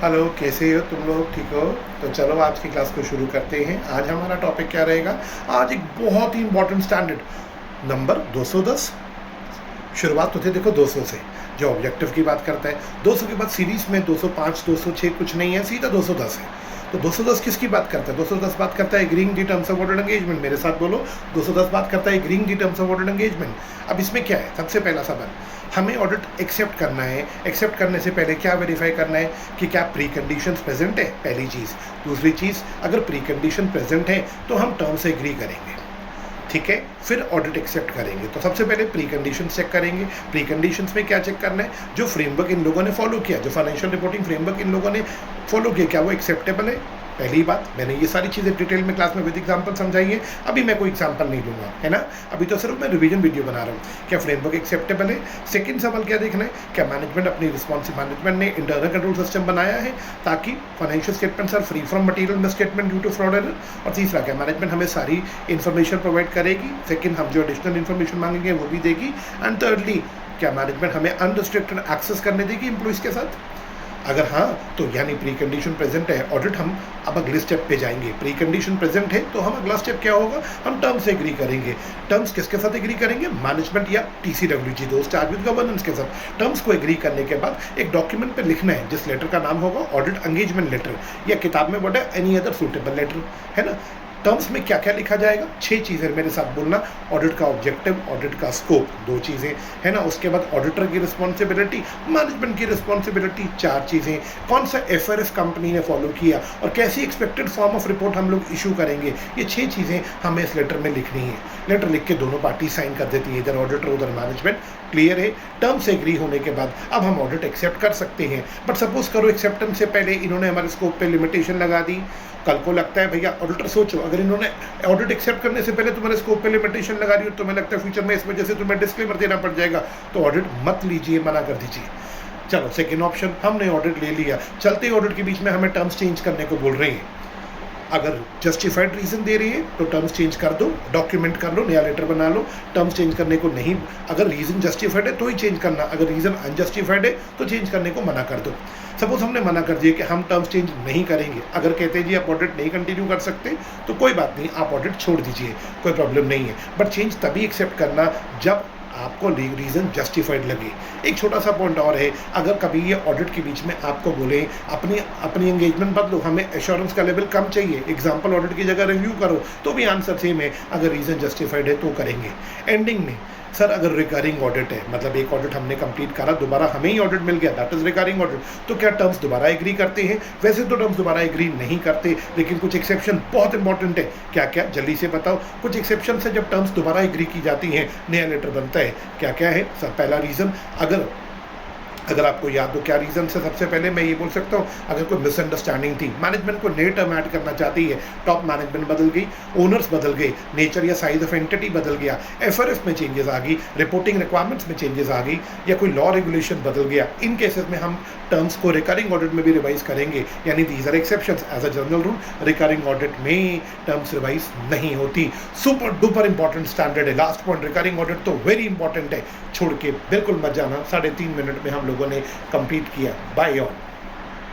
Hello, कैसे हो तुम लोग? ठीक हो? तो चलो आज की क्लास को शुरू करते हैं। आज हमारा टॉपिक क्या रहेगा? आज एक बहुत ही इंपॉर्टेंट स्टैंडर्ड नंबर 210। शुरुआत होती है देखो 200 से, जो ऑब्जेक्टिव की बात करता है। 200 के बाद सीरीज में 205 206 कुछ नहीं है, सीधा 210 है। तो 210 किसकी बात करता है? 210 बात करता है agreeing the terms of ordered engagement. मेरे साथ बोलो, 210 बात करता है agreeing the terms of ordered engagement. अब इसमें क्या है? सबसे पहला सवाल, हमें ऑडिट एक्सेप्ट करना है। एक्सेप्ट करने से पहले क्या वेरीफाई करना है कि क्या प्री कंडीशंस प्रेजेंट है, पहली चीज़। दूसरी चीज़, अगर प्री कंडीशन प्रेजेंट है तो हम टर्म से एग्री करेंगे, ठीक है? फिर ऑडिट एक्सेप्ट करेंगे। तो सबसे पहले प्री कंडीशन चेक करेंगे। प्री कंडीशंस में क्या चेक करना है? जो फ्रेमवर्क इन लोगों ने फॉलो किया, जो फाइनेंशियल रिपोर्टिंग फ्रेमवर्क इन लोगों ने फॉलो किया, क्या वो एक्सेप्टेबल है? पहली बात, मैंने ये सारी चीज़ें डिटेल में क्लास में विद एग्जांपल समझाई है। अभी मैं कोई एग्जांपल नहीं दूंगा, है ना? अभी तो सिर्फ मैं रिवीजन वीडियो बना रहा हूँ। क्या फ्रेमवर्क एक्सेप्टेबल है? सेकंड सवाल क्या देखना है? क्या मैनेजमेंट अपनी रिस्पॉन्सिव मैनेजमेंट ने इंटरनल कंट्रोल सिस्टम बनाया है ताकि financial statements are free from material misstatement due to fraud error? और तीसरा, क्या मैनेजमेंट हमें सारी इन्फॉर्मेशन प्रोवाइड करेगी? सेकंड, हम जो एडिशनल इन्फॉर्मेशन मांगेंगे वो भी देगी। एंड थिर्डली, क्या मैनेजमेंट हमें अनरिस्ट्रिक्टेड एक्सेस करने देगी एम्प्लॉइज के साथ? अगर हाँ, तो यानी प्री कंडीशन प्रेजेंट है, ऑडिट हम अब अगले स्टेप पे जाएंगे। प्री कंडीशन प्रेजेंट है तो हम अगला स्टेप क्या होगा? हम टर्म्स से एग्री करेंगे। टर्म्स किसके साथ एग्री करेंगे? मैनेजमेंट या TCWG, दोस्त चार्ज विद गवर्नेंस के साथ। टर्म्स को एग्री करने के बाद एक डॉक्यूमेंट पे लिखना है जिस लेटर का नाम होगा ऑडिट एंगेजमेंट लेटर, या किताब में वर्ड है एनी अदर सूटेबल लेटर, है ना? टर्म्स में क्या क्या लिखा जाएगा? 6 चीज़ें मेरे साथ बोलना। ऑडिट का ऑब्जेक्टिव, ऑडिट का स्कोप, 2 चीज़ें, है ना? उसके बाद ऑडिटर की रिस्पॉन्सिबिलिटी, मैनेजमेंट की रिस्पॉन्सिबिलिटी, 4 चीज़ें। कौन सा FRS कंपनी ने फॉलो किया और कैसी एक्सपेक्टेड फॉर्म ऑफ रिपोर्ट हम लोग इशू करेंगे, ये 6 चीज़ें हमें इस लेटर में लिखनी है। लेटर लिख के दोनों पार्टी साइन कर देती है, इधर ऑडिटर उधर मैनेजमेंट। क्लियर है? टर्म से एग्री होने के बाद अब हम ऑडिट एक्सेप्ट कर सकते हैं। बट सपोज करो एक्सेप्टेंस से पहले इन्होंने हमारे स्कोप पे लिमिटेशन लगा दी। कल को लगता है भैया, ऑडिटर सोचो, अगर इन्होंने ऑडिट एक्सेप्ट करने से पहले तुम्हारे स्कोप पे लिमिटेशन लगा रही हो तो तुम्हें लगता है फ्यूचर में इस वजह से तुम्हें डिस्क्लेमर देना पड़ जाएगा, तो ऑडिट मत लीजिए, मना कर दीजिए। चलो सेकेंड ऑप्शन, हमने ऑडिट ले लिया, चलते ऑडिट के बीच में हमें टर्म्स चेंज करने को बोल रहे हैं। अगर जस्टिफाइड रीजन दे रही है तो टर्म्स चेंज कर दो, डॉक्यूमेंट कर लो, नया लेटर बना लो। टर्म्स चेंज करने को नहीं, अगर रीजन जस्टिफाइड है तो ही चेंज करना, अगर रीजन अनजस्टिफाइड है तो चेंज करने को मना कर दो। सपोज हमने मना कर दिया कि हम टर्म्स चेंज नहीं करेंगे, अगर कहते हैं जी आप ऑडिट नहीं कंटिन्यू कर सकते तो कोई बात नहीं, आप ऑडिट छोड़ दीजिए, कोई प्रॉब्लम नहीं है। बट चेंज तभी एक्सेप्ट करना जब आपको रीज़न जस्टिफाइड लगे। एक छोटा सा पॉइंट और है, अगर कभी ये ऑडिट के बीच में आपको बोले अपनी एंगेजमेंट बदलो, हमें एश्योरेंस का लेवल कम चाहिए, एग्जांपल ऑडिट की जगह रिव्यू करो, तो भी आंसर सेम है, अगर रीज़न जस्टिफाइड है तो करेंगे। एंडिंग में सर अगर रिकरिंग ऑडिट है, मतलब एक ऑडिट हमने कंप्लीट करा, दोबारा हमें ही ऑडिट मिल गया, दैट इज रिकरिंग ऑडिट, तो क्या टर्म्स दोबारा एग्री करते हैं? वैसे तो टर्म्स दोबारा एग्री नहीं करते, लेकिन कुछ एक्सेप्शन बहुत इंपॉर्टेंट है। क्या क्या, जल्दी से बताओ। कुछ एक्सेप्शन है जब टर्म्स दोबारा एग्री की जाती हैं, नया लेटर बनता है। क्या क्या है? सर पहला रीज़न, अगर आपको याद हो क्या रीज़न से, सबसे पहले मैं ये बोल सकता हूँ, अगर कोई मिसअंडरस्टैंडिंग थी, मैनेजमेंट को नए टर्म ऐड करना चाहती है, टॉप मैनेजमेंट बदल गई, ओनर्स बदल गए, नेचर या साइज ऑफ एंटिटी बदल गया, FRS में चेंजेस आ गई, रिपोर्टिंग रिक्वायरमेंट्स में चेंजेस आ गई, या कोई लॉ रेगुलेशन बदल गया, इन केसेस में हम टर्म्स को रिकरिंग ऑडिट में भी रिवाइज करेंगे। यानी these are exceptions. As a general rule recurring audit में टर्म्स रिवाइज नहीं होती। सुपर डुपर इंपॉर्टेंट स्टैंडर्ड है। लास्ट पॉइंट, रिकरिंग ऑडिट तो वेरी इंपॉर्टेंट है, छोड़ के बिल्कुल मत जाना। 3.5 मिनट में हम लोगों ने कंप्लीट किया। Bye all.